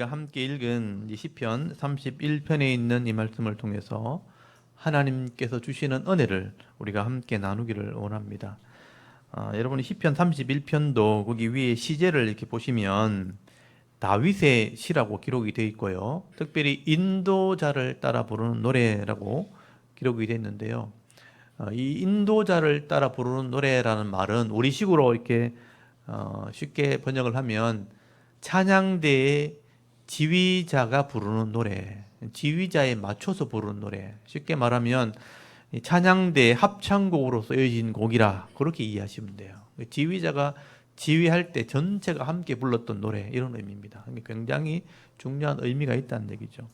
우리가 함께 읽은 이 시편 31편에 있는 이 말씀을 통해서 하나님께서 주시는 은혜를 우리가 함께 나누기를 원합니다. 여러분이 시편 31편도 거기 위에 시제를 이렇게 보시면 다윗의 시라고 기록이 되어 있고요. 특별히 인도자를 따라 부르는 노래라고 기록이 되어 있는데요. 이 인도자를 따라 부르는 노래라는 말은 우리식으로 이렇게 쉽게 번역을 하면 찬양대의 지휘자가 부르는 노래, 지휘자에 맞춰서 부르는 노래, 쉽게 말하면 찬양대의 합창곡으로 쓰여진 곡이라 그렇게 이해하시면 돼요. 지휘자가 지휘할 때 전체가 함께 불렀던 노래, 이런 의미입니다. 굉장히 중요한 의미가 있다는 얘기죠.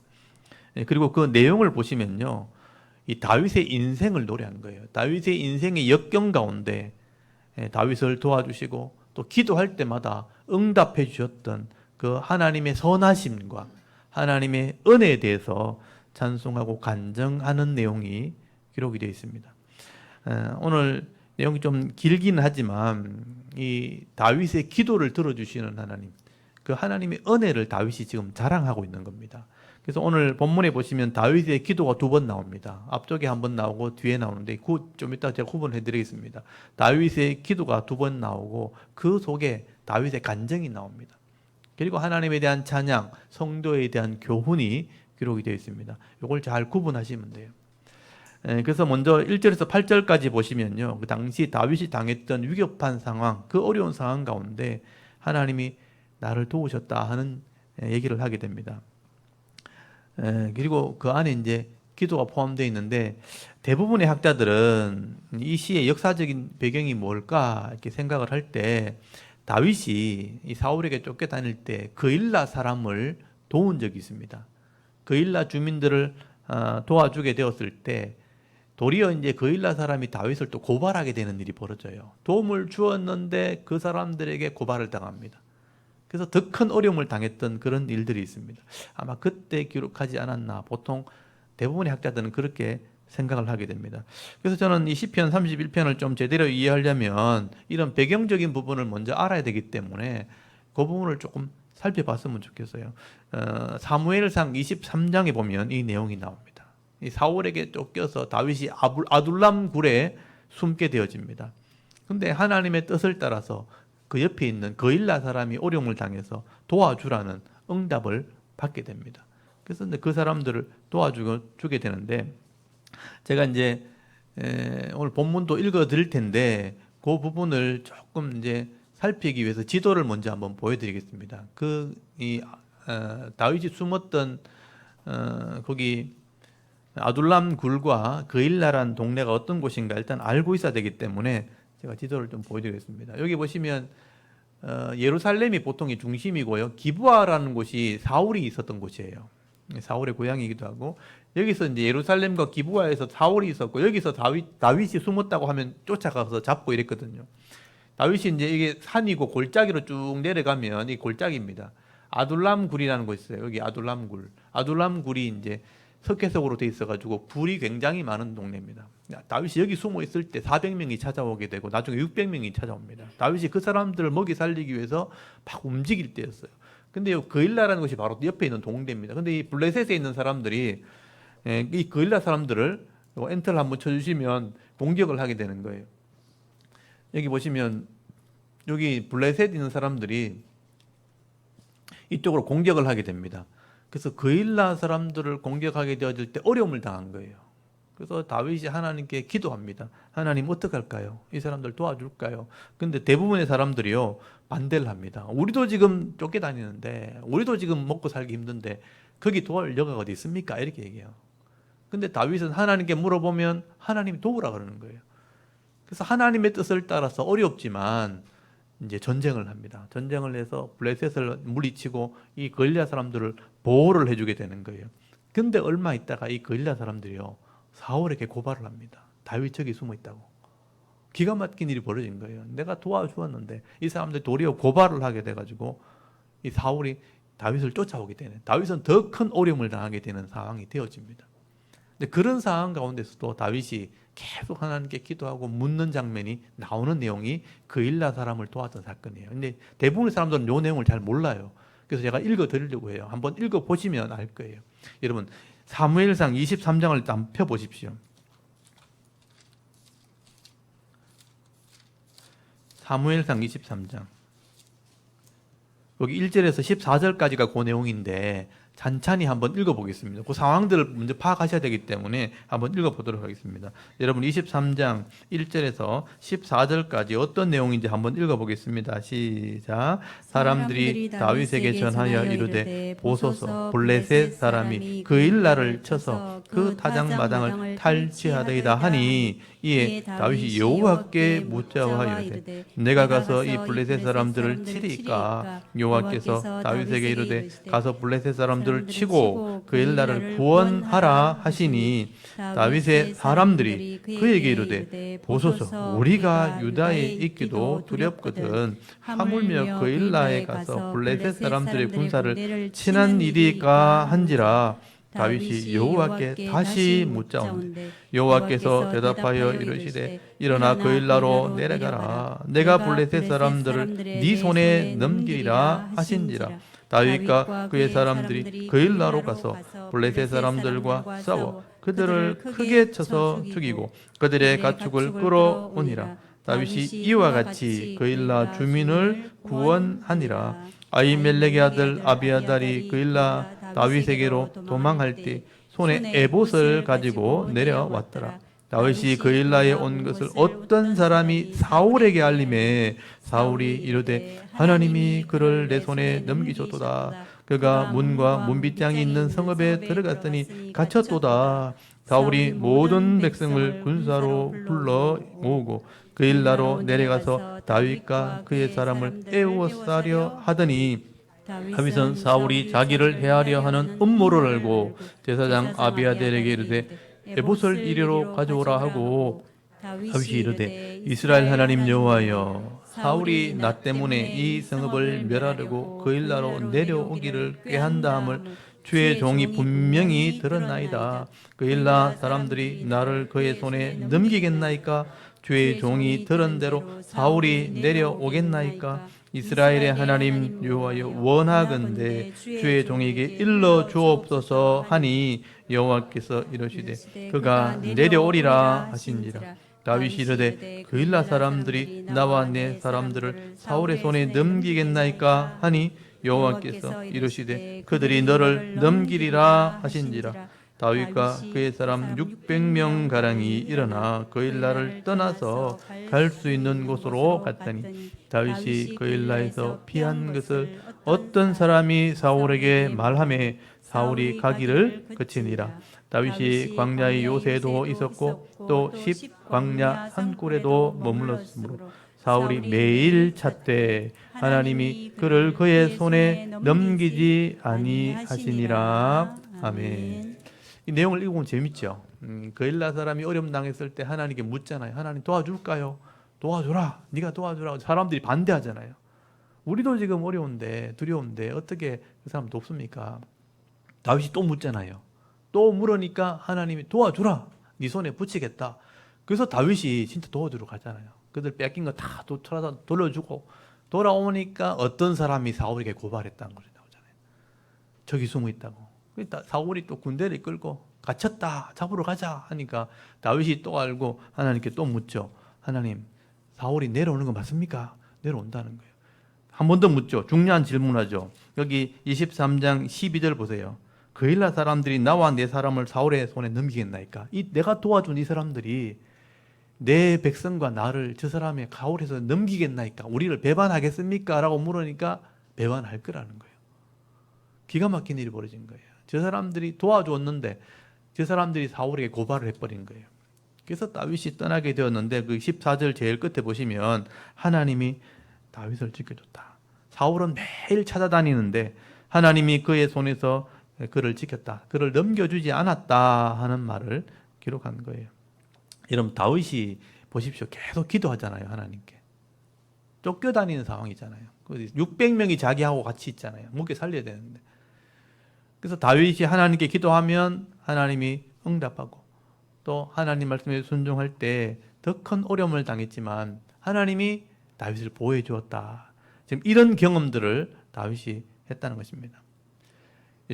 그리고 그 내용을 보시면요, 이 다윗의 인생을 노래한 거예요. 다윗의 인생의 역경 가운데 다윗을 도와주시고 또 기도할 때마다 응답해 주셨던 그 하나님의 선하심과 하나님의 은혜에 대해서 찬송하고 간증하는 내용이 기록이 되어 있습니다. 오늘 내용이 좀 길긴 하지만 이 다윗의 기도를 들어주시는 하나님, 그 하나님의 은혜를 다윗이 지금 자랑하고 있는 겁니다. 그래서 오늘 본문에 보시면 다윗의 기도가 2번 나옵니다. 앞쪽에 1번 나오고 뒤에 나오는데 좀 이따 제가 구분해 드리겠습니다. 다윗의 기도가 2번 나오고 그 속에 다윗의 간증이 나옵니다. 그리고 하나님에 대한 찬양, 성도에 대한 교훈이 기록이 되어 있습니다. 이걸 잘 구분하시면 돼요. 그래서 먼저 1절에서 8절까지 보시면요, 그 당시 다윗이 당했던 위급한 상황, 그 어려운 상황 가운데 하나님이 나를 도우셨다 하는 얘기를 하게 됩니다. 그리고 그 안에 이제 기도가 포함되어 있는데 대부분의 학자들은 이 시의 역사적인 배경이 뭘까 이렇게 생각을 할 때 다윗이 이 사울에게 쫓겨다닐 때 그일라 사람을 도운 적이 있습니다. 그일라 주민들을 도와주게 되었을 때 도리어 이제 그일라 사람이 다윗을 또 고발하게 되는 일이 벌어져요. 도움을 주었는데 그 사람들에게 고발을 당합니다. 그래서 더 큰 어려움을 당했던 그런 일들이 있습니다. 아마 그때 기록하지 않았나, 보통 대부분의 학자들은 그렇게 생각을 하게 됩니다. 그래서 저는 이 시편 31편을 좀 제대로 이해하려면 이런 배경적인 부분을 먼저 알아야 되기 때문에 그 부분을 조금 살펴봤으면 좋겠어요. 사무엘상 23장에 보면 이 내용이 나옵니다. 이 사울에게 쫓겨서 다윗이 아둘람 굴에 숨게 되어집니다. 근데 하나님의 뜻을 따라서 그 옆에 있는 그일라 사람이 어려움을 당해서 도와주라는 응답을 받게 됩니다. 그래서 그 사람들을 도와주게 되는데, 제가 이제 오늘 본문도 읽어 드릴 텐데 그 부분을 조금 이제 살피기 위해서 지도를 먼저 한번 보여드리겠습니다. 다윗이 숨었던 거기 아둘람 굴과 그일라란 동네가 어떤 곳인가 일단 알고 있어야 되기 때문에 제가 지도를 좀 보여드리겠습니다. 여기 보시면 예루살렘이 보통의 중심이고요, 기브아라는 곳이 사울이 있었던 곳이에요. 사울의 고향이기도 하고, 여기서 이제 예루살렘과 기브아에서 사울이 있었고, 여기서 다윗이 숨었다고 하면 쫓아가서 잡고 이랬거든요. 다윗이 이제 이게 산이고 골짜기로 쭉 내려가면 이 골짜기입니다. 아둘람 굴이라는 곳이 있어요. 여기 아둘람 굴. 아둘람 굴이 이제 석회석으로 돼 있어가지고 굴이 굉장히 많은 동네입니다. 다윗이 여기 숨어 있을 때 400명이 찾아오게 되고 나중에 600명이 찾아옵니다. 다윗이 그 사람들을 먹이 살리기 위해서 막 움직일 때였어요. 근데 그일라라는 것이 바로 옆에 있는 동대입니다. 근데 이 블레셋에 있는 사람들이 이 그일라 사람들을 엔터를 한번 쳐주시면 공격을 하게 되는 거예요. 여기 보시면 여기 블레셋에 있는 사람들이 이쪽으로 공격을 하게 됩니다. 그래서 그일라 사람들을 공격하게 되어질 때 어려움을 당한 거예요. 그래서 다윗이 하나님께 기도합니다. 하나님 어떡할까요? 이 사람들 도와줄까요? 근데 대부분의 사람들이요, 반대를 합니다. 우리도 지금 쫓겨다니는데, 우리도 지금 먹고 살기 힘든데 거기 도와줄 여가가 어디 있습니까? 이렇게 얘기해요. 근데 다윗은 하나님께 물어보면 하나님이 도우라 그러는 거예요. 그래서 하나님의 뜻을 따라서 어렵지만 이제 전쟁을 합니다. 전쟁을 해서 블레셋을 물리치고 이 그일라 사람들을 보호를 해주게 되는 거예요. 근데 얼마 있다가 이 그일라 사람들이요, 사울에게 고발을 합니다. 다윗 저기 숨어 있다고. 기가 막힌 일이 벌어진 거예요. 내가 도와주었는데 이 사람들이 도리어 고발을 하게 돼가지고 이 사울이 다윗을 쫓아오게 되는, 다윗은 더 큰 어려움을 당하게 되는 상황이 되어집니다. 근데 그런 상황 가운데서도 다윗이 계속 하나님께 기도하고 묻는 장면이 나오는 내용이 그일라 사람을 도왔던 사건이에요. 근데 대부분의 사람들은 이 내용을 잘 몰라요. 그래서 제가 읽어 드리려고 해요. 한번 읽어 보시면 알 거예요. 여러분 사무엘상 23장을 일단 펴 보십시오. 사무엘상 23장. 여기 1절에서 14절까지가 그 내용인데 찬찬히 한번 읽어보겠습니다. 그 상황들을 먼저 파악하셔야 되기 때문에 한번 읽어보도록 하겠습니다. 여러분 23장 1절에서 14절까지 어떤 내용인지 한번 읽어보겠습니다. 시작. 사람들이 다윗에게 전하여 이르되 보소서 블레셋 사람이 그 일날을 쳐서 그 타작마당을 탈취하더이다 하니 이에 다윗이 여호와께 묻자와 이르되 내가 가서 이 블레셋 사람들을 치리까? 여호와께서 다윗에게 이르되 가서 블레셋 사람들을 치고 그 일날을 구원하라 하시니 다윗의 사람들이 그에게 이르되 보소서 우리가 유다에 있기도 두렵거든 하물며 그 일날에 가서 블레셋 사람들의 군사를 치는 일이까 한지라. 다윗이 여호와께 다시 묻자온대 여호와께서 대답하여 이르시되 일어나 그 일나로 내려가라. 내가 블레셋 사람들을 네 손에 넘기리라 하신지라. 다윗과 그의 사람들이 그 일나로 가서 블레셋 사람들과 싸워 그들을 크게 쳐서 죽이고 그들의 가축을 끌어오니라. 다윗이 이와 같이 그 일나 주민을 구원하니라. 아히멜렉의 아들 아비아달이 그 일나 다윗에게로 도망할 때 손에 에봇을 가지고 내려왔더라. 다윗이 그 일나에 온 것을 어떤 사람이 사울에게 알림해 사울이 이르되 하나님이 그를 내 손에 넘기셨도다. 그가 문과 문빗장이 있는 성읍에 들어갔더니 갇혔도다. 사울이 모든 백성을 군사로 불러 모으고 그 일나로 내려가서 다윗과 그의 사람을 애워싸려 하더니 다윗은 사울이 자기를 해하려 하는 음모를 알고 제사장 아비아델에게 이르되 에봇을 이리로 가져오라 하고 다윗이 이르되 이스라엘 하나님 여호와여 사울이 나 때문에 이 성읍을 멸하려고 그 일나로 내려오기를 꾀한다함을 주의 종이 분명히 들었나이다. 그 일나 사람들이 나를 그의 손에 넘기겠나이까? 주의 종이 들은 대로 사울이 내려오겠나이까? 이스라엘의 하나님 여호와여 원하건대 주의 종에게 일러 주옵소서 하니 여호와께서 이르시되 그가 내려오리라 하신지라. 다윗이 이르되 그 일나 사람들이 나와 내 사람들을 사울의 손에 넘기겠나이까 하니 여호와께서 이르시되 그들이 너를 넘기리라 하신지라. 다윗과 그의 사람 600명 가량이 일어나 그 일나를 떠나서 갈 수 있는 곳으로 갔더니 다윗이 그 일나에서 피한 것을 어떤 사람이 사울에게 말하매 사울이 가기를 그치니라. 다윗이 광야의 요새도 있었고 또 십 광야 산골에도 머물렀으므로 사울이 매일 찾되 하나님이 그를 그의 손에 넘기지 아니하시니라. 아멘. 이 내용을 읽으면 재밌죠. 그 일나 사람이 어려움 당했을 때 하나님께 묻잖아요. 하나님 도와줄까요? 도와줘라. 네가 도와주라. 사람들이 반대하잖아요. 우리도 지금 어려운데 두려운데 어떻게 그 사람 돕습니까? 다윗이 또 묻잖아요. 또 물으니까 하나님이 도와주라. 네 손에 붙이겠다. 그래서 다윗이 진짜 도와주러 가잖아요. 그들 뺏긴 거 다 돌려주고 돌아오니까 어떤 사람이 사울에게 고발했다는 것이 나오잖아요. 저기 숨어 있다고. 그러니까 사울이 또 군대를 끌고 갇혔다. 잡으러 가자 하니까 다윗이 또 알고 하나님께 또 묻죠. 하나님, 사울이 내려오는 거 맞습니까? 내려온다는 거예요. 한 번 더 묻죠. 중요한 질문하죠. 여기 23장 12절 보세요. 그 일나 사람들이 나와 내 사람을 사울의 손에 넘기겠나이까? 내가 도와준 이 사람들이 내 백성과 나를 저 사람의 가울에서 넘기겠나이까? 우리를 배반하겠습니까? 라고 물으니까 배반할 거라는 거예요. 기가 막힌 일이 벌어진 거예요. 저 사람들이 도와줬는데 저 사람들이 사울에게 고발을 해버린 거예요. 그래서 다윗이 떠나게 되었는데 그 14절 제일 끝에 보시면 하나님이 다윗을 지켜줬다. 사울은 매일 찾아다니는데 하나님이 그의 손에서 그를 지켰다. 그를 넘겨주지 않았다 하는 말을 기록한 거예요. 여러분 다윗이 보십시오. 계속 기도하잖아요. 하나님께. 쫓겨다니는 상황이잖아요. 600명이 자기하고 같이 있잖아요. 목에 살려야 되는데. 그래서 다윗이 하나님께 기도하면 하나님이 응답하고 또 하나님 말씀에 순종할 때 더 큰 어려움을 당했지만 하나님이 다윗을 보호해 주었다. 지금 이런 경험들을 다윗이 했다는 것입니다.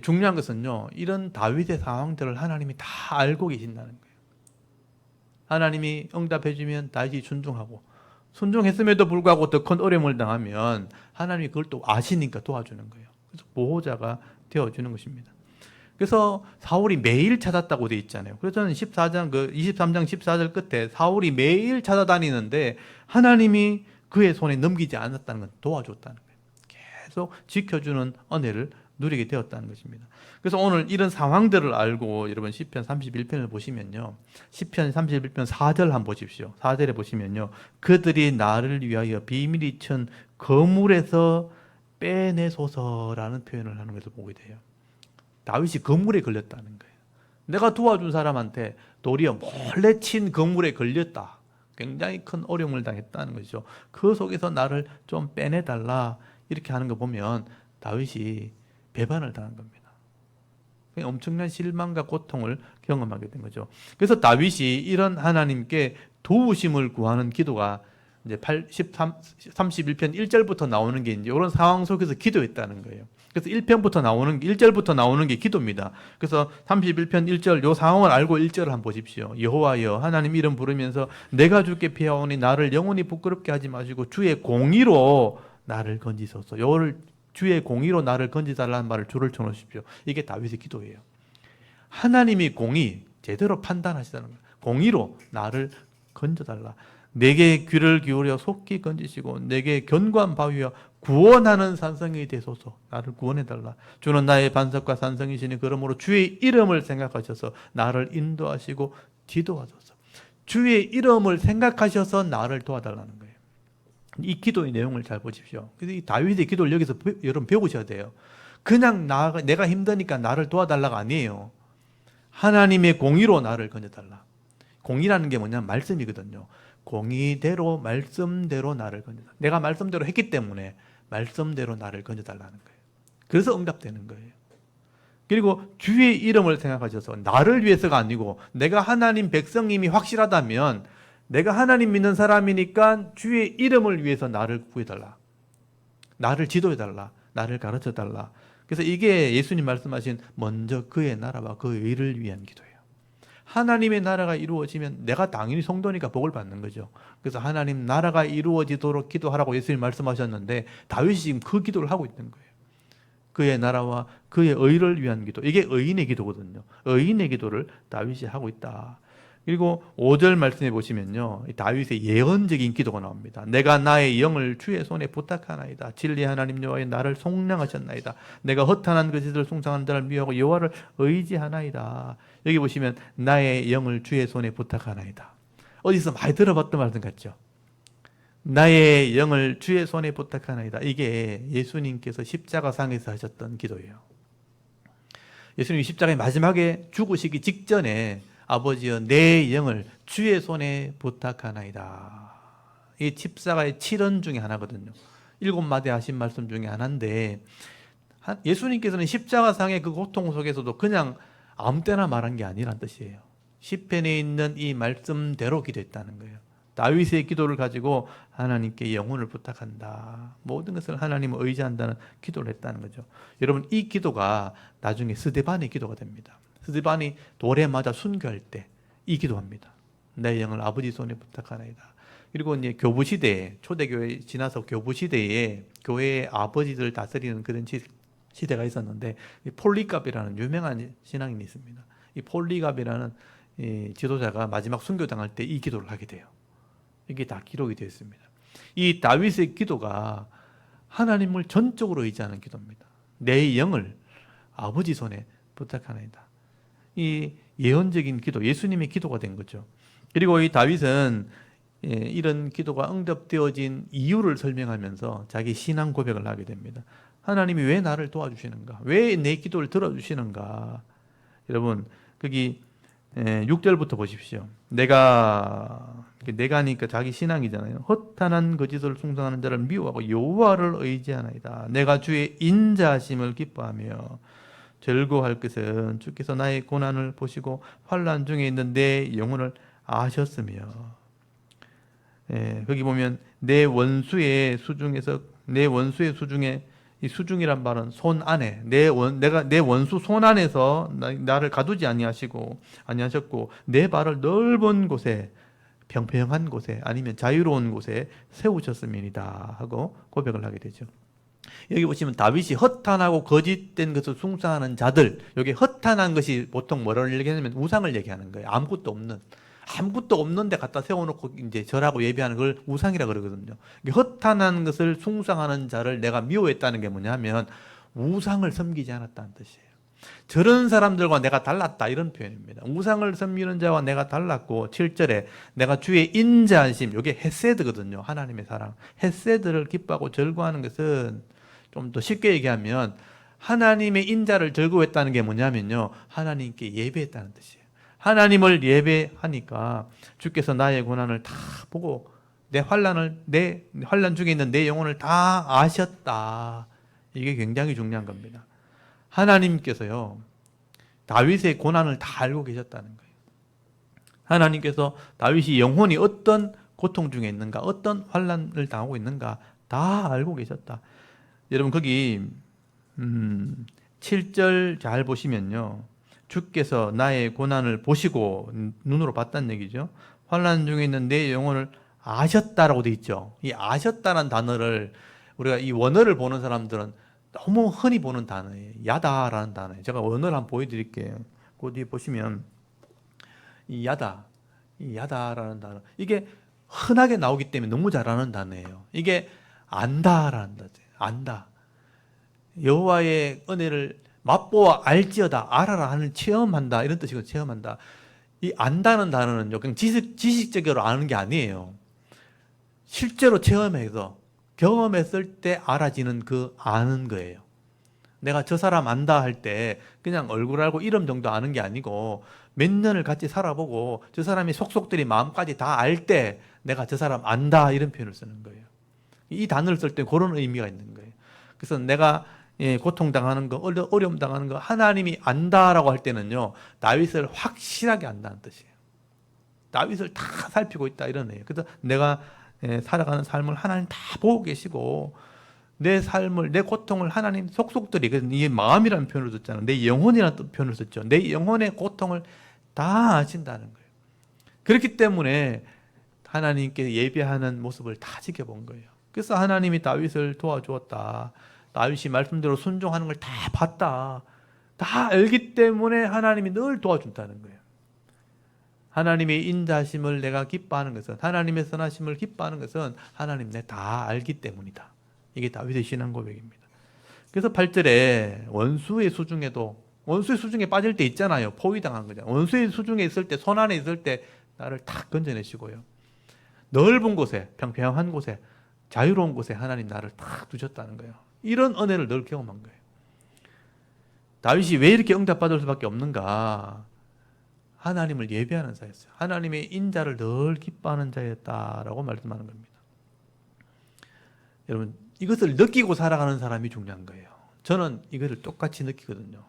중요한 것은요, 이런 다윗의 상황들을 하나님이 다 알고 계신다는 거예요. 하나님이 응답해주면 다윗이 순종하고, 순종했음에도 불구하고 더 큰 어려움을 당하면 하나님이 그걸 또 아시니까 도와주는 거예요. 그래서 보호자가 되어주는 것입니다. 그래서 사울이 매일 찾았다고 되어 있잖아요. 그래서 저는 23장 14절 끝에 사울이 매일 찾아다니는데 하나님이 그의 손에 넘기지 않았다는 건 도와줬다는 거예요. 계속 지켜주는 은혜를 누리게 되었다는 것입니다. 그래서 오늘 이런 상황들을 알고 여러분 시편 31편을 보시면요, 시편 31편 4절 한번 보십시오. 4절에 보시면요, 그들이 나를 위하여 비밀이 친 거물에서 빼내소서라는 표현을 하는 것을 보게 돼요. 다윗이 거물에 걸렸다는 거예요. 내가 도와준 사람한테 도리어 몰래 친 거물에 걸렸다. 굉장히 큰 어려움을 당했다는 것이죠. 그 속에서 나를 좀 빼내달라 이렇게 하는 거 보면 다윗이 배반을 당한 겁니다. 엄청난 실망과 고통을 경험하게 된 거죠. 그래서 다윗이 이런 하나님께 도우심을 구하는 기도가 이제 31편 1절부터 나오는 게 이제 이런 상황 속에서 기도했다는 거예요. 그래서 1절부터 나오는 게 기도입니다. 그래서 31편 1절 요 상황을 알고 1절을 한번 보십시오. 여호와여 하나님 이름 부르면서 내가 주께 피하오니 나를 영원히 부끄럽게 하지 마시고 주의 공의로 나를 건지소서. 요를 주의 공의로 나를 건지달라는 말을 줄을 쳐놓으십시오. 이게 다윗의 기도예요. 하나님이 공의 제대로 판단하시다는 거예요. 공의로 나를 건져달라. 내게 귀를 기울여 속히 건지시고 내게 견고한 바위와 구원하는 산성이 되소서. 나를 구원해달라. 주는 나의 반석과 산성이시니 그러므로 주의 이름을 생각하셔서 나를 인도하시고 지도하소서. 주의 이름을 생각하셔서 나를 도와달라는 거예요. 이 기도의 내용을 잘 보십시오. 그래서 이 다윗의 기도를 여기서 여러분 배우셔야 돼요. 그냥 내가 힘드니까 나를 도와달라가 아니에요. 하나님의 공의로 나를 건져달라. 공의라는 게 뭐냐면 말씀이거든요. 공의대로 말씀대로 나를 건져달라. 내가 말씀대로 했기 때문에 말씀대로 나를 건져달라는 거예요. 그래서 응답되는 거예요. 그리고 주의 이름을 생각하셔서 나를 위해서가 아니고 내가 하나님 백성임이 확실하다면 내가 하나님 믿는 사람이니까 주의 이름을 위해서 나를 구해달라. 나를 지도해달라. 나를 가르쳐달라. 그래서 이게 예수님 말씀하신 먼저 그의 나라와 그의 의를 위한 기도예요. 하나님의 나라가 이루어지면 내가 당연히 성도니까 복을 받는 거죠. 그래서 하나님 나라가 이루어지도록 기도하라고 예수님 말씀하셨는데 다윗이 지금 그 기도를 하고 있는 거예요. 그의 나라와 그의 의를 위한 기도. 이게 의인의 기도거든요. 의인의 기도를 다윗이 하고 있다. 그리고 5절 말씀해 보시면요, 다윗의 예언적인 기도가 나옵니다. 내가 나의 영을 주의 손에 부탁하나이다. 진리 하나님 여호와의 나를 속량하셨나이다. 내가 허탄한 거짓을 숭상하는 자를 미워하고 여호와를 의지하나이다. 여기 보시면 나의 영을 주의 손에 부탁하나이다. 어디서 많이 들어봤던 말씀 같죠? 나의 영을 주의 손에 부탁하나이다. 이게 예수님께서 십자가상에서 하셨던 기도예요. 예수님이 십자가의 마지막에 죽으시기 직전에 아버지여 내 영을 주의 손에 부탁하나이다. 이 십자가의 7언 중에 하나거든요. 7마디 하신 말씀 중에 하나인데 예수님께서는 십자가상의 그 고통 속에서도 그냥 아무 때나 말한 게 아니란 뜻이에요. 시편에 있는 이 말씀대로 기도했다는 거예요. 다윗의 기도를 가지고 하나님께 영혼을 부탁한다. 모든 것을 하나님을 의지한다는 기도를 했다는 거죠. 여러분 이 기도가 나중에 스데반의 기도가 됩니다. 스데반이 돌에 맞아 순교할 때 이 기도합니다. 내 영을 아버지 손에 부탁하나이다. 그리고 이제 교부 시대에 초대교회 지나서 교부 시대에 교회의 아버지들 다스리는 그런 시대가 있었는데 폴리갑이라는 유명한 신앙인이 있습니다. 이 폴리갑이라는 이 지도자가 마지막 순교당할 때 이 기도를 하게 돼요. 이게 다 기록이 되어 있습니다. 이 다윗의 기도가 하나님을 전적으로 의지하는 기도입니다. 내 영을 아버지 손에 부탁하나이다. 이 예언적인 기도, 예수님의 기도가 된 거죠. 그리고 이 다윗은 이런 기도가 응답되어진 이유를 설명하면서 자기 신앙 고백을 하게 됩니다. 하나님이 왜 나를 도와주시는가? 왜 내 기도를 들어주시는가? 여러분, 거기 6절부터 보십시오. 내가 하니까 자기 신앙이잖아요. 허탄한 거짓을 숭상하는 자를 미워하고 여호와를 의지하나이다. 내가 주의 인자하심을 기뻐하며 즐거워할 것은 주께서 나의 고난을 보시고 환난 중에 있는 내 영혼을 아셨으며. 거기 보면 내 원수의 수중에 이 수중이란 말은 손 안에 내가 내 원수 손 안에서 나를 가두지 아니하셨고 내 발을 넓은 곳에 평평한 곳에 아니면 자유로운 곳에 세우셨음이니이다 하고 고백을 하게 되죠. 여기 보시면 다윗이 허탄하고 거짓된 것을 숭상하는 자들, 여기 허탄한 것이 보통 뭐를 얘기하냐면 우상을 얘기하는 거예요. 아무것도 없는데 갖다 세워놓고 이제 절하고 예배하는 걸 우상이라 그러거든요. 허탄한 것을 숭상하는 자를 내가 미워했다는 게 뭐냐면 우상을 섬기지 않았다는 뜻이에요. 저런 사람들과 내가 달랐다 이런 표현입니다. 우상을 섬기는 자와 내가 달랐고 7절에 내가 주의 인자하심, 이게 헤세드거든요. 하나님의 사랑. 헤세드를 기뻐하고 절구하는 것은 좀 더 쉽게 얘기하면 하나님의 인자를 절구했다는 게 뭐냐면요, 하나님께 예배했다는 뜻이에요. 하나님을 예배하니까 주께서 나의 고난을 다 보고 내 환난 중에 있는 내 영혼을 다 아셨다. 이게 굉장히 중요한 겁니다. 하나님께서요, 다윗의 고난을 다 알고 계셨다는 거예요. 하나님께서 다윗이 영혼이 어떤 고통 중에 있는가, 어떤 환난을 당하고 있는가 다 알고 계셨다. 여러분 거기 7절 잘 보시면요, 주께서 나의 고난을 보시고 눈으로 봤다는 얘기죠. 환난 중에 있는 내 영혼을 아셨다라고 돼 있죠. 이 아셨다는 단어를 우리가 이 원어를 보는 사람들은 너무 흔히 보는 단어예요. 야다라는 단어예요. 제가 원어를 한번 보여드릴게요. 그 뒤에 보시면 이 야다라는 단어, 이게 흔하게 나오기 때문에 너무 잘 아는 단어예요. 이게 안다라는 단어예요. 안다. 여호와의 은혜를 맛보아 알지어다, 알아라 하는 체험한다 이런 뜻이고, 체험한다. 이 안다는 단어는요, 그냥 지식적으로 아는 게 아니에요. 실제로 체험해서 경험했을 때 알아지는 그 아는 거예요. 내가 저 사람 안다 할 때 그냥 얼굴 알고 이름 정도 아는 게 아니고 몇 년을 같이 살아보고 저 사람이 속속들이 마음까지 다 알 때 내가 저 사람 안다 이런 표현을 쓰는 거예요. 이 단어를 쓸 때 그런 의미가 있는 거예요. 그래서 내가 고통당하는 거, 어려움 당하는 거 하나님이 안다라고 할 때는요, 다윗을 확실하게 안다는 뜻이에요. 다윗을 다 살피고 있다 이런 의미예요. 그래서 내가 살아가는 삶을 하나님 다 보고 계시고 내 삶을, 내 고통을 하나님 속속들이, 그래서 이 마음이라는 표현을 썼잖아요. 내 영혼이라는 표현을 썼죠. 내 영혼의 고통을 다 아신다는 거예요. 그렇기 때문에 하나님께 예배하는 모습을 다 지켜본 거예요. 그래서 하나님이 다윗을 도와주었다. 다윗이 말씀대로 순종하는 걸 다 봤다. 다 알기 때문에 하나님이 늘 도와준다는 거예요. 하나님의 인자심을 내가 기뻐하는 것은, 하나님의 선하심을 기뻐하는 것은 하나님 내 다 알기 때문이다. 이게 다윗의 신앙 고백입니다. 그래서 8절에 원수의 수중에 빠질 때 있잖아요. 포위당한 거잖아요. 원수의 수중에 있을 때, 손 안에 있을 때 나를 탁 건져내시고요, 넓은 곳에, 평평한 곳에, 자유로운 곳에 하나님 나를 탁 두셨다는 거예요. 이런 은혜를 늘 경험한 거예요. 다윗이 왜 이렇게 응답받을 수밖에 없는가? 하나님을 예배하는 자였어요. 하나님의 인자를 늘 기뻐하는 자였다라고 말씀하는 겁니다. 여러분, 이것을 느끼고 살아가는 사람이 중요한 거예요. 저는 이것을 똑같이 느끼거든요.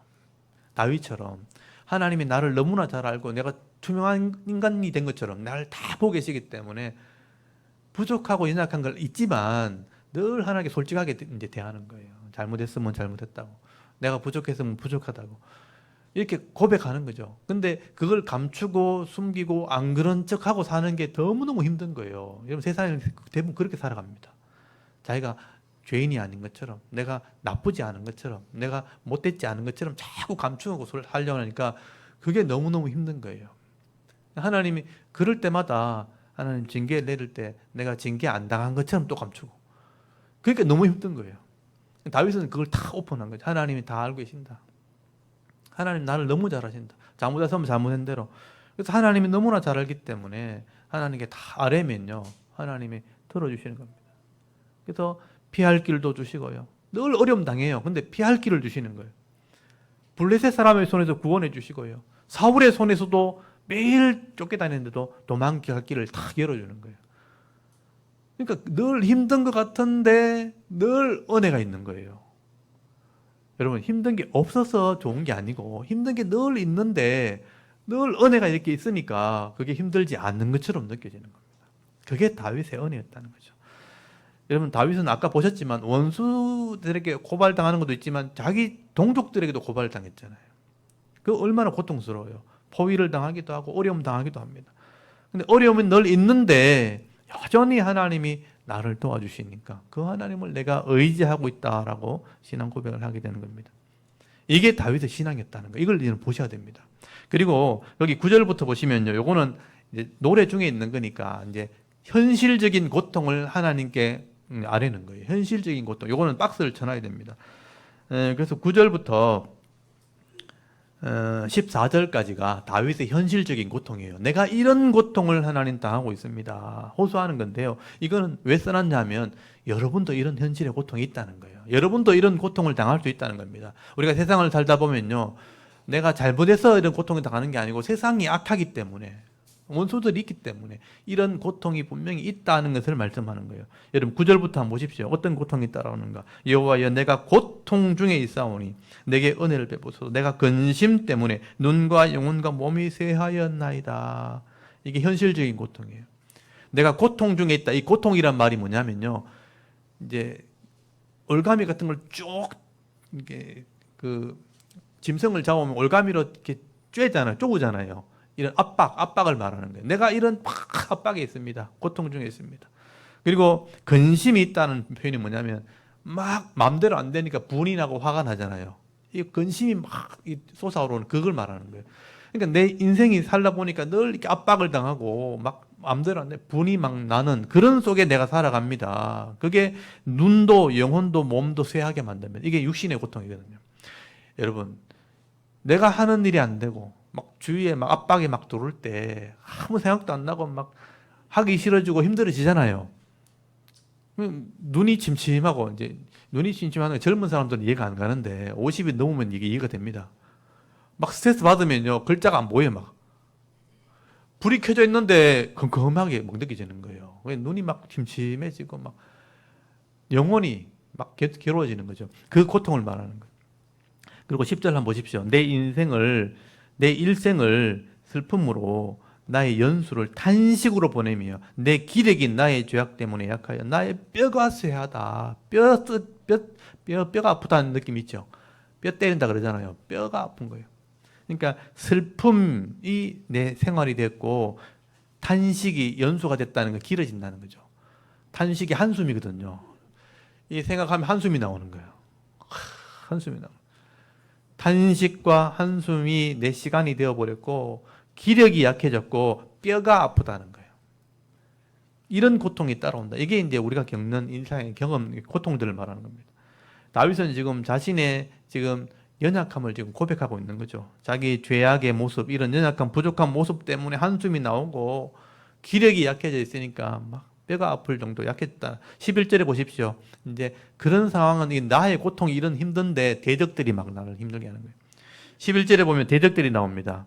다윗처럼 하나님이 나를 너무나 잘 알고 내가 투명한 인간이 된 것처럼 나를 다 보고 계시기 때문에 부족하고 연약한 걸 있지만 늘 하나님께 솔직하게 이제 대하는 거예요. 잘못했으면 잘못했다고, 내가 부족했으면 부족하다고 이렇게 고백하는 거죠. 근데 그걸 감추고 숨기고 안 그런 척하고 사는 게 너무너무 힘든 거예요. 여러분, 세상에 대부분 그렇게 살아갑니다. 자기가 죄인이 아닌 것처럼, 내가 나쁘지 않은 것처럼, 내가 못됐지 않은 것처럼 자꾸 감추고 살려고 하니까 그게 너무너무 힘든 거예요. 하나님이 그럴 때마다 하나님 징계 내릴 때 내가 징계 안 당한 것처럼 또 감추고, 그러니까 너무 힘든 거예요. 다윗은 그걸 다 오픈한 거죠. 하나님이 다 알고 계신다. 하나님 나를 너무 잘 아신다. 잘못했으면 잘못한 대로. 그래서 하나님이 너무나 잘 알기 때문에 하나님께 다 아뢰면요, 하나님이 들어주시는 겁니다. 그래서 피할 길도 주시고요, 늘 어려움 당해요. 근데 피할 길을 주시는 거예요. 블레셋 사람의 손에서 구원해 주시고요, 사울의 손에서도 매일 쫓겨다니는데도 도망갈 길을 다 열어주는 거예요. 그러니까 늘 힘든 것 같은데 늘 은혜가 있는 거예요. 여러분, 힘든 게 없어서 좋은 게 아니고 힘든 게 늘 있는데 늘 은혜가 이렇게 있으니까 그게 힘들지 않는 것처럼 느껴지는 겁니다. 그게 다윗의 은혜였다는 거죠. 여러분 다윗은 아까 보셨지만 원수들에게 고발당하는 것도 있지만 자기 동족들에게도 고발당했잖아요. 그 얼마나 고통스러워요. 포위를 당하기도 하고 어려움 당하기도 합니다. 근데 어려움은 늘 있는데 여전히 하나님이 나를 도와주시니까 그 하나님을 내가 의지하고 있다라고 신앙 고백을 하게 되는 겁니다. 이게 다윗의 신앙이었다는 거. 이걸 여러분 보셔야 됩니다. 그리고 여기 9절부터 보시면요. 요거는 이제 노래 중에 있는 거니까 이제 현실적인 고통을 하나님께 아뢰는 거예요. 현실적인 고통. 요거는 박스를 쳐놔야 됩니다. 그래서 9절부터 14절까지가 다윗의 현실적인 고통이에요. 내가 이런 고통을 하나님 당하고 있습니다. 호소하는 건데요. 이거는 왜 써놨냐면 여러분도 이런 현실의 고통이 있다는 거예요. 여러분도 이런 고통을 당할 수 있다는 겁니다. 우리가 세상을 살다 보면요. 내가 잘못해서 이런 고통을 당하는 게 아니고 세상이 악하기 때문에 원수들이 있기 때문에 이런 고통이 분명히 있다는 것을 말씀하는 거예요. 여러분 9절부터 한번 보십시오. 어떤 고통이 따라오는가. 여호와여 내가 고통 중에 있사오니 내게 은혜를 베푸소서. 내가 근심 때문에 눈과 영혼과 몸이 쇠하였나이다. 이게 현실적인 고통이에요. 내가 고통 중에 있다. 이 고통이란 말이 뭐냐면요. 이제 올가미 같은 걸 쭉 이게 그 짐승을 잡으면 올가미로 이렇게 쪼우잖아요. 이런 압박을 말하는 거예요. 내가 이런 압박에 있습니다. 고통 중에 있습니다. 그리고 근심이 있다는 표현이 뭐냐면 막 마음대로 안 되니까 분이 나고 화가 나잖아요. 이 근심이 막 솟아오르는 그걸 말하는 거예요. 그러니까 내 인생이 살다 보니까 늘 이렇게 압박을 당하고 막 마음대로 안 돼, 분이 막 나는 그런 속에 내가 살아갑니다. 그게 눈도 영혼도 몸도 쇠하게 만들면 이게 육신의 고통이거든요. 여러분, 내가 하는 일이 안 되고 막 주위에 막 압박이 막 들어올 때 아무 생각도 안 나고 막 하기 싫어지고 힘들어지잖아요. 눈이 침침하고 이제 눈이 침침하는 젊은 사람들은 이해가 안 가는데 50이 넘으면 이게 이해가 됩니다. 막 스트레스 받으면요 글자가 안 보여 막 불이 켜져 있는데 컴컴하게 막 느껴지는 거예요. 눈이 막 침침해지고 막 영혼이 막 괴로워지는 거죠. 그 고통을 말하는 거예요. 그리고 10절 한번 보십시오. 내 일생을 슬픔으로 나의 연수를 탄식으로 보내며 내 기력이 나의 죄악 때문에 약하여 나의 뼈가 쇠하다. 뼈가 아프다는 느낌 있죠. 뼈 때린다 그러잖아요. 뼈가 아픈 거예요. 그러니까 슬픔이 내 생활이 됐고 탄식이 연수가 됐다는 거 길어진다는 거죠. 탄식이 한숨이거든요. 이 생각하면 한숨이 나오는 거예요. 한숨이 나오는 거예요. 탄식과 한숨이 내 시간이 되어버렸고 기력이 약해졌고 뼈가 아프다는 거예요. 이런 고통이 따라온다. 이게 이제 우리가 겪는 인생의 경험, 고통들을 말하는 겁니다. 다윗은 지금 자신의 지금 연약함을 지금 고백하고 있는 거죠. 자기 죄악의 모습, 이런 연약한 부족한 모습 때문에 한숨이 나오고 기력이 약해져 있으니까 막 뼈가 아플 정도 약했다. 11절에 보십시오. 이제 그런 상황은 나의 고통이 이런 힘든데 대적들이 막 나를 힘들게 하는 거예요. 11절에 보면 대적들이 나옵니다.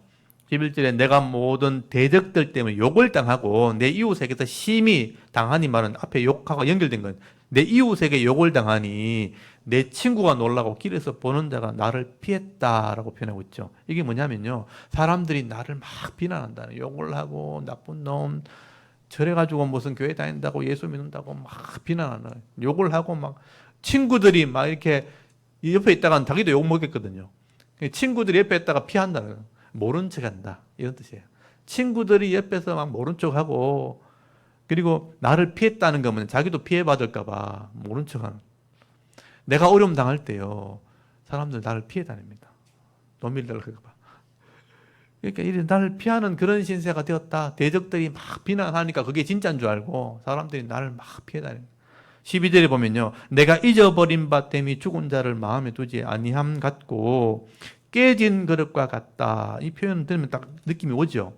11절에 내가 모든 대적들 때문에 욕을 당하고 내 이웃에게서 심히 당하니 말은 앞에 욕하고 연결된 건 내 이웃에게 욕을 당하니 내 친구가 놀라고 길에서 보는 자가 나를 피했다라고 표현하고 있죠. 이게 뭐냐면요. 사람들이 나를 막 비난한다는 욕을 하고 나쁜 놈 저래가지고 무슨 교회 다닌다고 예수 믿는다고 막 비난하는 욕을 하고 막 친구들이 막 이렇게 옆에 있다가 자기도 욕 먹겠거든요. 친구들이 옆에 있다가 피한다는 거예요. 모른 척 한다 이런 뜻이에요. 친구들이 옆에서 막 모른 척 하고 그리고 나를 피했다는 거면 자기도 피해받을까 봐 모른 척 하는. 내가 어려움 당할 때요 사람들 나를 피해 다닙니다. 노밀달까 봐. 그러니까 이래 나를 피하는 그런 신세가 되었다. 대적들이 막 비난하니까 그게 진짜인 줄 알고 사람들이 나를 막 피해 다닙니다. 12절에 보면요. 내가 잊어버린 바 됨이 죽은 자를 마음에 두지 아니함 같고 깨진 그릇과 같다. 이 표현 들으면 딱 느낌이 오죠.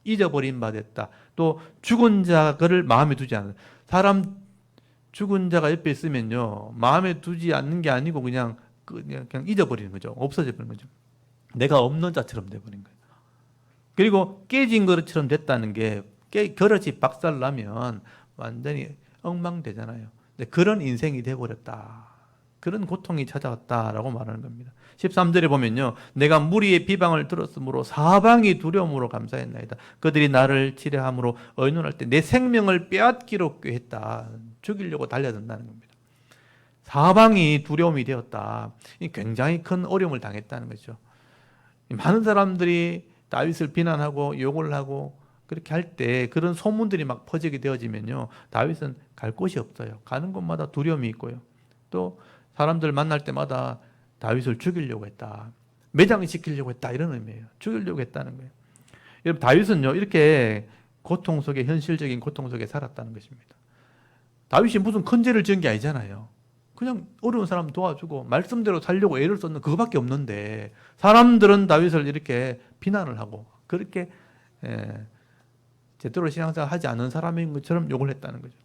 잊어버린 바 됐다. 또 죽은 자를 마음에 두지 않는. 사람 죽은 자가 옆에 있으면요. 마음에 두지 않는 게 아니고 그냥 잊어버리는 거죠. 없어져 버리는 거죠. 내가 없는 자처럼 돼버린 거예요. 그리고 깨진 그릇처럼 됐다는 게 그릇이 박살나면 완전히 엉망되잖아요. 그런 인생이 돼버렸다. 그런 고통이 찾아왔다라고 말하는 겁니다. 13절에 보면요. 내가 무리의 비방을 들었으므로 사방이 두려움으로 감사했나이다. 그들이 나를 치려함으로 의논할 때 내 생명을 빼앗기로 꾀했다. 죽이려고 달려든다는 겁니다. 사방이 두려움이 되었다. 굉장히 큰 어려움을 당했다는 거죠. 많은 사람들이 다윗을 비난하고 욕을 하고 그렇게 할 때 그런 소문들이 막 퍼지게 되어지면요, 다윗은 갈 곳이 없어요. 가는 곳마다 두려움이 있고요. 또 사람들 만날 때마다 다윗을 죽이려고 했다, 매장시키려고 했다, 이런 의미예요. 죽이려고 했다는 거예요. 여러분, 다윗은요 이렇게 고통 속에, 현실적인 고통 속에 살았다는 것입니다. 다윗이 무슨 큰 죄를 지은 게 아니잖아요. 그냥 어려운 사람 도와주고 말씀대로 살려고 애를 썼는 그거밖에 없는데, 사람들은 다윗을 이렇게 비난을 하고 그렇게 제대로 신앙생활 하지 않은 사람인 것처럼 욕을 했다는 거죠.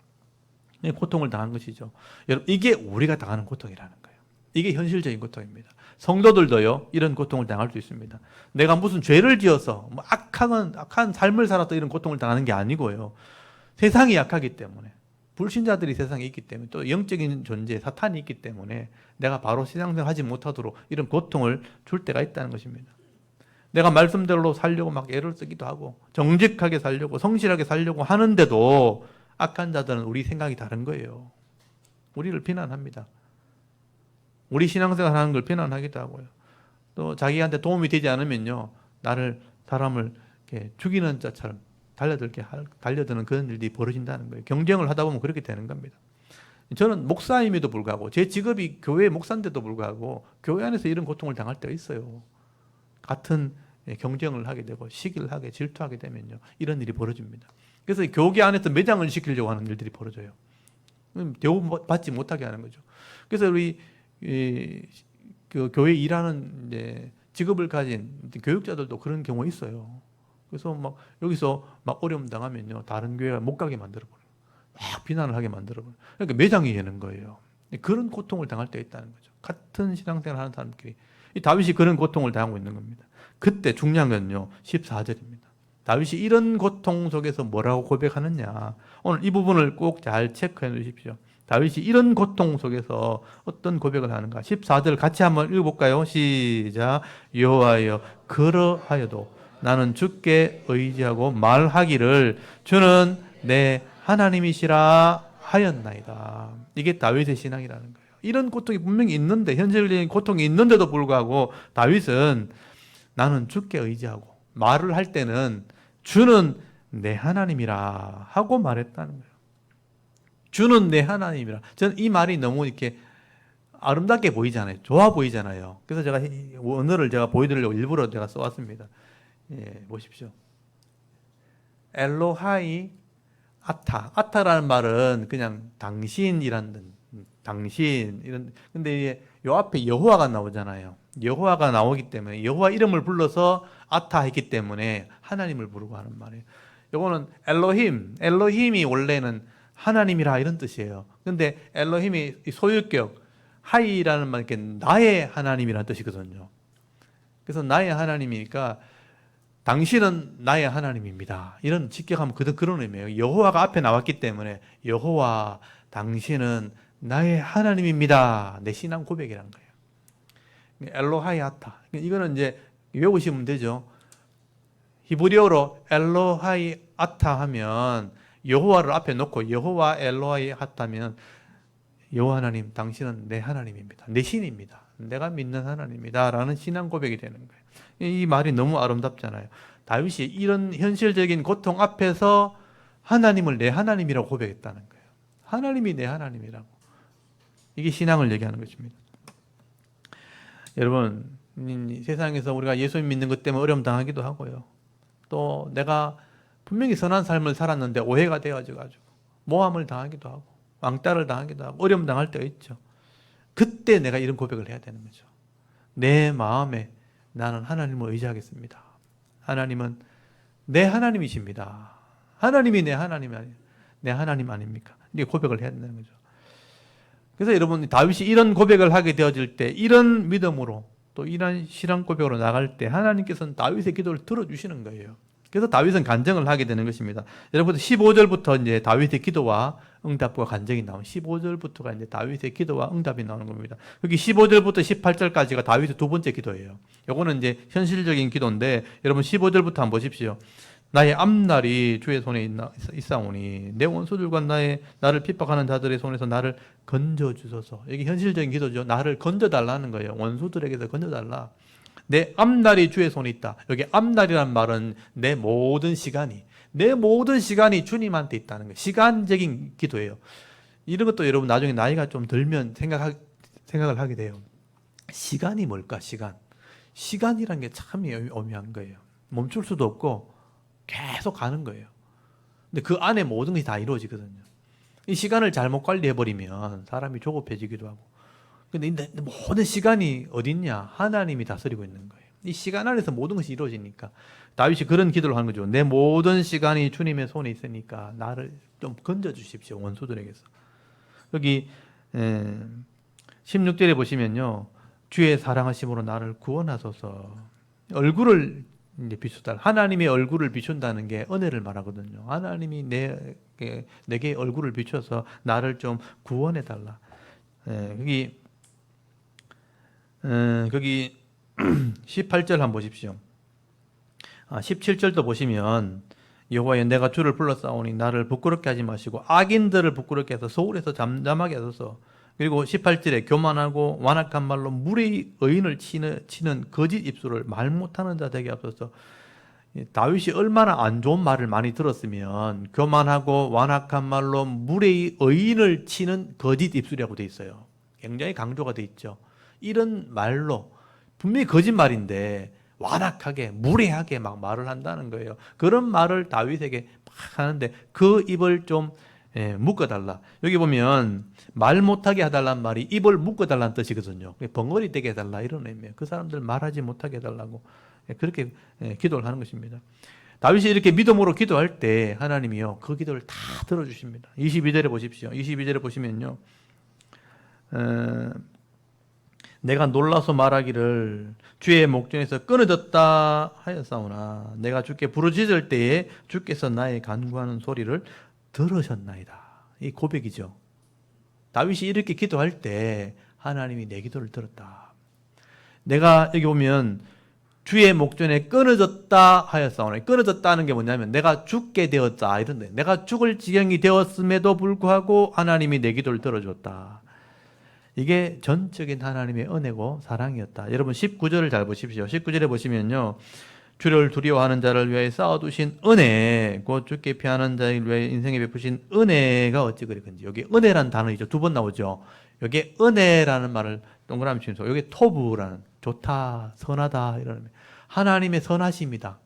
고통을 당한 것이죠. 여러분, 이게 우리가 당하는 고통이라는 거예요. 이게 현실적인 고통입니다. 성도들도요 이런 고통을 당할 수 있습니다. 내가 무슨 죄를 지어서 뭐 악한 삶을 살았다 이런 고통을 당하는 게 아니고요, 세상이 약하기 때문에, 불신자들이 세상에 있기 때문에, 또 영적인 존재 사탄이 있기 때문에 내가 바로 신앙생활 하지 못하도록 이런 고통을 줄 때가 있다는 것입니다. 내가 말씀대로 살려고 막 애를 쓰기도 하고 정직하게 살려고 성실하게 살려고 하는데도 악한 자들은 우리 생각이 다른 거예요. 우리를 비난합니다. 우리 신앙생활 하는 걸 비난하기도 하고요. 또 자기한테 도움이 되지 않으면요, 사람을 이렇게 죽이는 자처럼 달려드는 그런 일들이 벌어진다는 거예요. 경쟁을 하다 보면 그렇게 되는 겁니다. 저는 목사임에도 불구하고, 제 직업이 교회 목사인데도 불구하고 교회 안에서 이런 고통을 당할 때가 있어요. 같은 경쟁을 하게 되고 시기를 하게, 질투하게 되면요, 이런 일이 벌어집니다. 그래서 교계 안에서 매장을 시키려고 하는 일들이 벌어져요. 대우받지 못하게 하는 거죠. 그래서 우리 그 교회 일하는 이제 직업을 가진 교육자들도 그런 경우가 있어요. 그래서 막 여기서 막 어려움 당하면요, 다른 교회가 못 가게 만들어버려요. 막 비난을 하게 만들어버려요. 그러니까 매장이 되는 거예요. 그런 고통을 당할 때 있다는 거죠. 같은 신앙생활 하는 사람끼리. 이 다윗이 그런 고통을 당하고 있는 겁니다. 그때 중요한 건요, 14절입니다. 다윗이 이런 고통 속에서 뭐라고 고백하느냐. 오늘 이 부분을 꼭 잘 체크해 주십시오. 다윗이 이런 고통 속에서 어떤 고백을 하는가. 14절 같이 한번 읽어볼까요? 시작. 여호와여, 그러하여도 나는 주께 의지하고 말하기를 주는 내 하나님이시라 하였나이다. 이게 다윗의 신앙이라는 거예요. 이런 고통이 분명히 있는데, 현실적인 고통이 있는데도 불구하고 다윗은 나는 주께 의지하고, 말을 할 때는 주는 내 하나님이라 하고 말했다는 거예요. 주는 내 하나님이라. 저는 이 말이 너무 이렇게 아름답게 보이잖아요. 좋아 보이잖아요. 그래서 제가 언어를 제가 보여드리려고 일부러 제가 써왔습니다. 예, 보십시오. 엘로하이 아타. 아타라는 말은 그냥 당신이란, 당신, 이런. 근데 요 앞에 여호와가 나오잖아요. 여호와가 나오기 때문에, 여호와 이름을 불러서 아타 했기 때문에 하나님을 부르고 하는 말이에요. 요거는 엘로힘이 원래는 하나님이라 이런 뜻이에요. 근데 엘로힘이 소유격, 하이라는 말, 이렇게 나의 하나님이라는 뜻이거든요. 그래서 나의 하나님이니까 당신은 나의 하나님입니다, 이런 직격하면 그런 의미예요. 여호와가 앞에 나왔기 때문에 여호와, 당신은 나의 하나님입니다. 내 신앙 고백이란 거예요. 엘로하이 아타. 이거는 이제 외우시면 되죠. 히브리어로 엘로하이 아타 하면 여호와를 앞에 놓고 여호와 엘로하이 아타면 여호와 하나님, 당신은 내 하나님입니다. 내 신입니다. 내가 믿는 하나님입니다. 라는 신앙 고백이 되는 거예요. 이 말이 너무 아름답잖아요. 다윗이 이런 현실적인 고통 앞에서 하나님을 내 하나님이라고 고백했다는 거예요. 하나님이 내 하나님이라고. 이게 신앙을 얘기하는 것입니다. 여러분, 세상에서 우리가 예수 믿는 것 때문에 어려움 당하기도 하고요. 또 내가 분명히 선한 삶을 살았는데 오해가 되어가지고 모함을 당하기도 하고 왕따를 당하기도 하고 어려움 당할 때가 있죠. 그때 내가 이런 고백을 해야 되는 거죠. 내 마음에 나는 하나님을 의지하겠습니다. 하나님은 내 하나님이십니다. 하나님이 내 하나님이 아니에요. 내 하나님 아닙니까? 이렇게 고백을 해야 된다는 거죠. 그래서 여러분, 다윗이 이런 고백을 하게 되어질 때, 이런 믿음으로 또 이런 신앙 고백으로 나갈 때 하나님께서는 다윗의 기도를 들어주시는 거예요. 그래서 다윗은 간증을 하게 되는 것입니다. 여러분, 15절부터 이제 다윗의 기도와 응답과 간증이 나오는, 15절부터가 이제 다윗의 기도와 응답이 나오는 겁니다. 여기 15절부터 18절까지가 다윗의 두 번째 기도예요. 요거는 이제 현실적인 기도인데, 여러분 15절부터 한번 보십시오. 나의 앞날이 주의 손에 있사오니 내 원수들과 나를 핍박하는 자들의 손에서 나를 건져주소서. 이게 현실적인 기도죠. 나를 건져달라는 거예요. 원수들에게서 건져달라. 내 앞날이 주의 손에 있다. 여기 앞날이란 말은 내 모든 시간이 주님한테 있다는 거예요. 시간적인 기도예요. 이런 것도 여러분 나중에 나이가 좀 들면 생각을 하게 돼요. 시간이 뭘까? 시간이란 게 참 오묘한 거예요. 멈출 수도 없고 계속 가는 거예요. 근데 그 안에 모든 것이 다 이루어지거든요. 이 시간을 잘못 관리해버리면 사람이 조급해지기도 하고. 근데 이 모든 시간이 어딨냐? 하나님이 다스리고 있는 거예요. 이 시간 안에서 모든 것이 이루어지니까. 다윗이 그런 기도를 하는 거죠. 내 모든 시간이 주님의 손에 있으니까 나를 좀 건져주십시오. 원수들에게서. 여기 16절에 보시면요. 주의 사랑하심으로 나를 구원하소서. 얼굴을 이제 비추다. 하나님의 얼굴을 비춘다는 게 은혜를 말하거든요. 하나님이 내게 얼굴을 비춰서 나를 좀 구원해 달라. 거기 18절 한번 보십시오. 17절도 보시면 여호와여 내가 주를 불러싸오니 나를 부끄럽게 하지 마시고 악인들을 부끄럽게 해서 소울에서 잠잠하게 하소서. 그리고 18절에 교만하고 완악한 말로 무례히 의인을 치는 거짓 입술을 말 못하는 자 되게 하소서. 다윗이 얼마나 안 좋은 말을 많이 들었으면 교만하고 완악한 말로 무례히 의인을 치는 거짓 입술이라고 돼 있어요. 굉장히 강조가 돼 있죠. 이런 말로 분명히 거짓말인데 완악하게 무례하게 막 말을 한다는 거예요. 그런 말을 다윗에게 막 하는데 그 입을 좀 묶어달라. 여기 보면 말 못하게 해달라는 말이 입을 묶어달라는 뜻이거든요. 벙어리 되게 해달라 이런 의미예요. 그 사람들 말하지 못하게 해달라고 그렇게 기도를 하는 것입니다. 다윗이 이렇게 믿음으로 기도할 때 하나님이요 그 기도를 다 들어주십니다. 22절에 보십시오. 22절에 보시면요 내가 놀라서 말하기를 주의 목전에서 끊어졌다 하였사오나 내가 주께 부르짖을 때에 주께서 나의 간구하는 소리를 들으셨나이다. 이 고백이죠. 다윗이 이렇게 기도할 때 하나님이 내 기도를 들었다. 내가 여기 보면 주의 목전에 끊어졌다 하였사오나 끊어졌다는 게 뭐냐면 내가 죽게 되었다 이런데 내가 죽을 지경이 되었음에도 불구하고 하나님이 내 기도를 들어줬다. 이게 전적인 하나님의 은혜고 사랑이었다. 여러분 19절을 잘 보십시오. 19절에 보시면요. 주를 두려워하는 자를 위하여 쌓아두신 은혜, 곧 주께 피하는 자를 위하여 인생에 베푸신 은혜가 어찌 그리 큰지. 여기 은혜라는 단어이죠. 2번 나오죠. 여기 은혜라는 말을 동그라미 치면서 여기 토부라는 좋다, 선하다 이런 하나님의 선하심이다.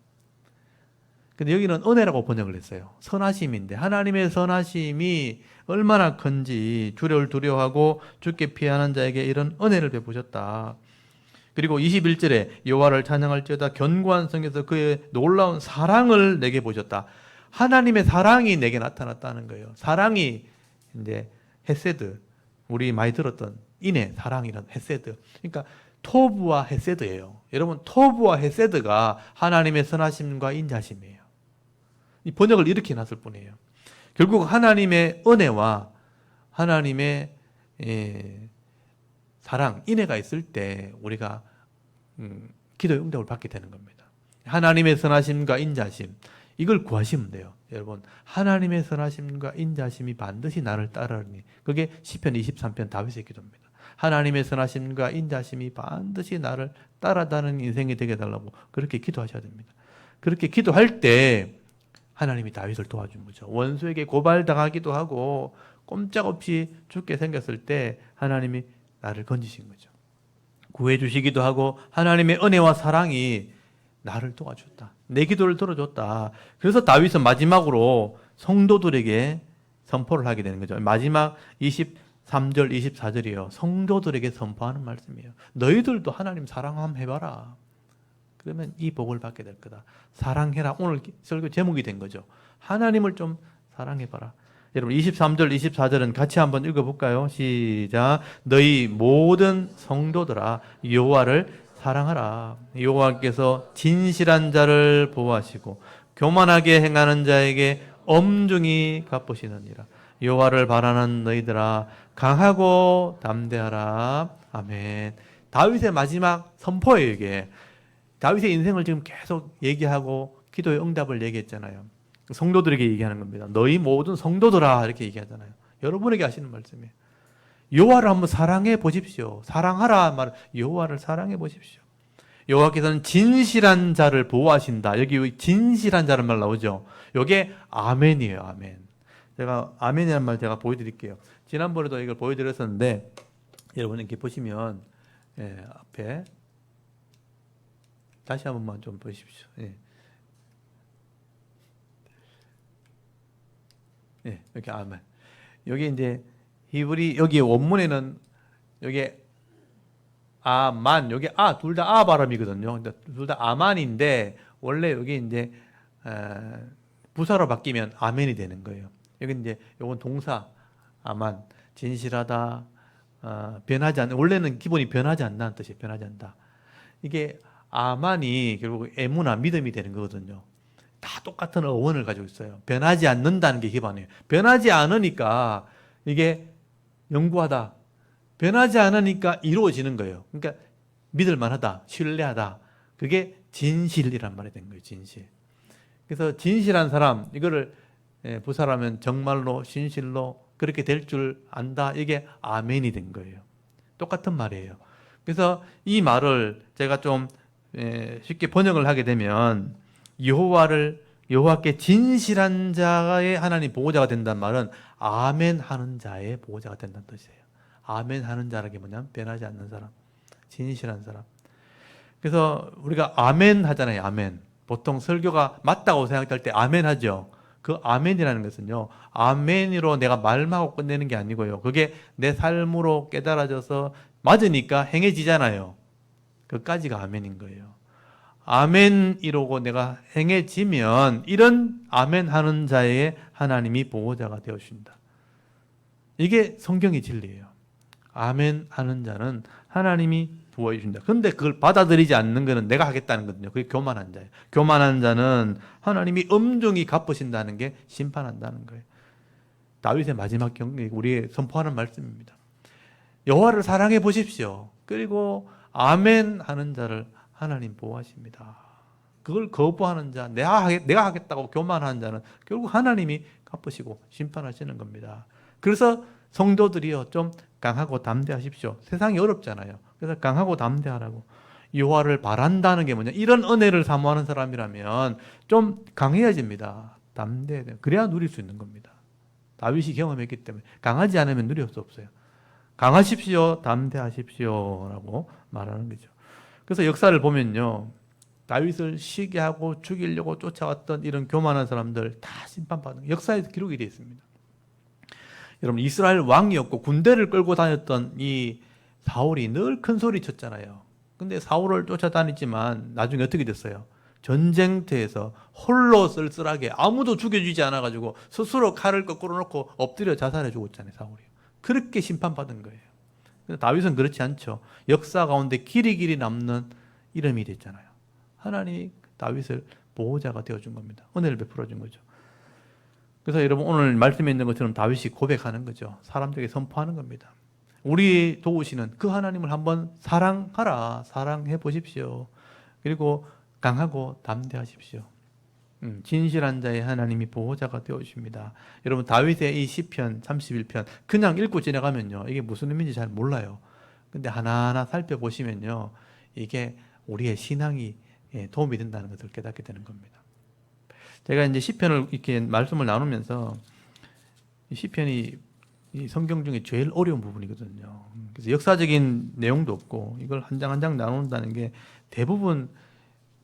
근데 여기는 은혜라고 번역을 했어요. 선하심인데 하나님의 선하심이 얼마나 큰지 주를 두려워하고 주께 피하는 자에게 이런 은혜를 베푸셨다. 그리고 21절에 여호와를 찬양할지어다 견고한 성에서 그의 놀라운 사랑을 내게 보셨다. 하나님의 사랑이 내게 나타났다는 거예요. 사랑이 이제 헤세드, 우리 많이 들었던 인의 사랑이란 헤세드. 그러니까 토부와 헤세드예요. 여러분 토부와 헤세드가 하나님의 선하심과 인자심이에요. 이 번역을 이렇게 해놨을 뿐이에요. 결국 하나님의 은혜와 하나님의 사랑, 인애가 있을 때 우리가 기도의 응답을 받게 되는 겁니다. 하나님의 선하심과 인자심 이걸 구하시면 돼요. 여러분 하나님의 선하심과 인자심이 반드시 나를 따르니 그게 시편 23편 다윗의 기도입니다. 하나님의 선하심과 인자심이 반드시 나를 따라다니는 인생이 되게 해달라고 그렇게 기도하셔야 됩니다. 그렇게 기도할 때 하나님이 다윗을 도와준 거죠. 원수에게 고발당하기도 하고 꼼짝없이 죽게 생겼을 때 하나님이 나를 건지신 거죠. 구해주시기도 하고 하나님의 은혜와 사랑이 나를 도와줬다. 내 기도를 들어줬다. 그래서 다윗은 마지막으로 성도들에게 선포를 하게 되는 거죠. 마지막 23절, 24절이에요. 성도들에게 선포하는 말씀이에요. 너희들도 하나님 사랑 한번 해봐라. 그러면 이 복을 받게 될 거다. 사랑해라. 오늘 설교 제목이 된 거죠. 하나님을 좀 사랑해봐라. 여러분 23절, 24절은 같이 한번 읽어볼까요? 시작. 너희 모든 성도들아 여호와를 사랑하라. 여호와께서 진실한 자를 보호하시고 교만하게 행하는 자에게 엄중히 갚으시느니라. 여호와를 바라는 너희들아 강하고 담대하라. 아멘. 다윗의 마지막 선포예요 이게. 다윗의 인생을 지금 계속 얘기하고 기도의 응답을 얘기했잖아요. 성도들에게 얘기하는 겁니다. 너희 모든 성도들아 이렇게 얘기하잖아요. 여러분에게 하시는 말씀이에요. 여호와를 한번 사랑해 보십시오. 사랑하라 말 여호와를 사랑해 보십시오. 여호와께서는 진실한 자를 보호하신다. 여기 진실한 자란 말 나오죠. 이게 아멘이에요. 아멘. 제가 아멘이라는 말 제가 보여드릴게요. 지난번에도 이걸 보여드렸었는데 여러분 이렇게 보시면 앞에 다시 한 번만 좀 보십시오. 이렇게 아멘. 여기 이제 히브리 여기 원문에는 여기 아만 여기 둘 다 아 발음이거든요. 둘 다 아만인데 원래 여기 이제 부사로 바뀌면 아멘이 되는 거예요. 여기 이제 요건 동사 아만 진실하다 변하지 않는 원래는 기본이 변하지 않는다는 뜻이에요. 변하지 않다. 이게 아만이 결국 에무나 믿음이 되는 거거든요. 다 똑같은 어원을 가지고 있어요. 변하지 않는다는 게 기반이에요. 변하지 않으니까 이게 영구하다. 변하지 않으니까 이루어지는 거예요. 그러니까 믿을만하다, 신뢰하다. 그게 진실이란 말이 된 거예요. 진실. 그래서 진실한 사람 이거를 부사라면 정말로 진실로 그렇게 될 줄 안다. 이게 아멘이 된 거예요. 똑같은 말이에요. 그래서 이 말을 제가 좀 쉽게 번역을 하게 되면 여호와께 진실한 자의 하나님 보호자가 된다는 말은 아멘 하는 자의 보호자가 된다는 뜻이에요. 아멘 하는 자라는 게 뭐냐면 변하지 않는 사람, 진실한 사람. 그래서 우리가 아멘 하잖아요. 아멘. 보통 설교가 맞다고 생각할 때 아멘 하죠. 그 아멘이라는 것은요, 아멘으로 내가 말하고 끝내는 게 아니고요. 그게 내 삶으로 깨달아져서 맞으니까 행해지잖아요. 그까지가 아멘인 거예요. 아멘 이러고 내가 행해지면 이런 아멘 하는 자의 하나님이 보호자가 되어주신다. 이게 성경의 진리예요. 아멘 하는 자는 하나님이 보호해 주신다. 근데 그걸 받아들이지 않는 것은 내가 하겠다는 거거든요. 그게 교만한 자예요. 교만한 자는 하나님이 엄중히 갚으신다는 게 심판한다는 거예요. 다윗의 마지막 경기 우리의 선포하는 말씀입니다. 여호와를 사랑해 보십시오. 그리고 아멘 하는 자를 하나님 보호하십니다. 그걸 거부하는 자, 내가 하겠다고 교만하는 자는 결국 하나님이 갚으시고 심판하시는 겁니다. 그래서 성도들이요 좀 강하고 담대하십시오. 세상이 어렵잖아요. 그래서 강하고 담대하라고. 여호와를 바란다는 게 뭐냐? 이런 은혜를 사모하는 사람이라면 좀 강해야집니다. 담대해야 돼요. 그래야 누릴 수 있는 겁니다. 다윗이 경험했기 때문에 강하지 않으면 누릴 수 없어요. 강하십시오, 담대하십시오라고 말하는 거죠. 그래서 역사를 보면요, 다윗을 시기하고 죽이려고 쫓아왔던 이런 교만한 사람들 다 심판받는 역사에 기록이 되어 있습니다. 여러분 이스라엘 왕이었고 군대를 끌고 다녔던 이 사울이 늘 큰 소리 쳤잖아요. 근데 사울을 쫓아다니지만 나중에 어떻게 됐어요? 전쟁터에서 홀로 쓸쓸하게 아무도 죽여주지 않아가지고 스스로 칼을 거꾸로 놓고 엎드려 자살해 죽었잖아요. 사울이. 그렇게 심판받은 거예요. 다윗은 그렇지 않죠. 역사 가운데 길이 남는 이름이 됐잖아요. 하나님이 다윗을 보호자가 되어준 겁니다. 은혜를 베풀어 준 거죠. 그래서 여러분 오늘 말씀에 있는 것처럼 다윗이 고백하는 거죠. 사람들에게 선포하는 겁니다. 우리 도우시는 그 하나님을 한번 사랑하라. 사랑해 보십시오. 그리고 강하고 담대하십시오. 진실한 자의 하나님이 보호자가 되어주십니다. 여러분 다윗의 이 시편 31편 그냥 읽고 지나가면요 이게 무슨 의미인지 잘 몰라요. 근데 하나하나 살펴보시면요 이게 우리의 신앙이 도움이 된다는 것을 깨닫게 되는 겁니다. 제가 이제 시편을 이렇게 말씀을 나누면서 이 시편이 이 성경 중에 제일 어려운 부분이거든요. 그래서 역사적인 내용도 없고 이걸 한 장 한 장 나눈다는 게 대부분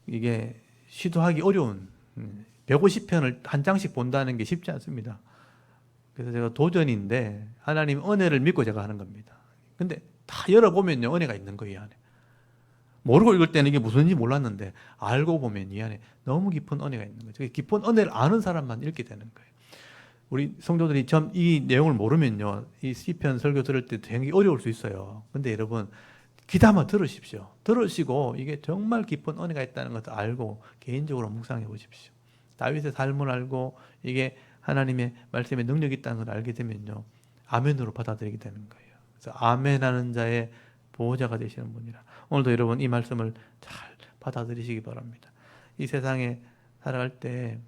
이게 시도하기 어려운 150편을 한 장씩 본다는 게 쉽지 않습니다. 그래서 제가 도전인데 하나님 은혜를 믿고 제가 하는 겁니다. 근데 다 열어보면요 은혜가 있는 거예요. 이 안에. 모르고 읽을 때는 이게 무슨지 몰랐는데 알고 보면 이 안에 너무 깊은 은혜가 있는 거죠. 깊은 은혜를 아는 사람만 읽게 되는 거예요. 우리 성도들이 참 이 내용을 모르면요 이 시편 설교 들을 때 되게 어려울 수 있어요. 근데 여러분 귀담아 들으십시오. 들으시고 이게 정말 깊은 은혜가 있다는 것을 알고 개인적으로 묵상해 보십시오. 다윗의 삶을 알고 이게 하나님의 말씀에 능력이 있다는 걸 알게 되면요 아멘으로 받아들이게 되는 거예요. 그래서 아멘하는 자의 보호자가 되시는 분이라 오늘도 여러분 이 말씀을 잘 받아들이시기 바랍니다. 이 세상에 살아갈 때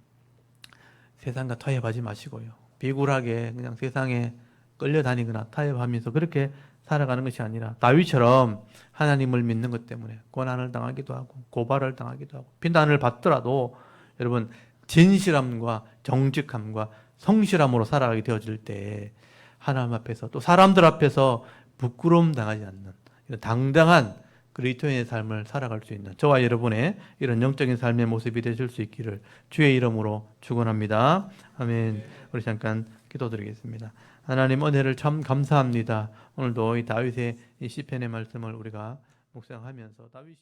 세상과 타협하지 마시고요. 비굴하게 그냥 세상에 끌려다니거나 타협하면서 그렇게 살아가는 것이 아니라 다윗처럼 하나님을 믿는 것 때문에 고난을 당하기도 하고 고발을 당하기도 하고 비난을 받더라도 여러분 진실함과 정직함과 성실함으로 살아가게 되어질 때 하나님 앞에서 또 사람들 앞에서 부끄러움 당하지 않는 이런 당당한 그리스도인의 삶을 살아갈 수 있는 저와 여러분의 이런 영적인 삶의 모습이 되실 수 있기를 주의 이름으로 축원합니다. 아멘. 우리 잠깐 기도드리겠습니다. 하나님 은혜를 참 감사합니다. 오늘도 이 다윗의 이 시편의 말씀을 우리가 묵상하면서 다윗이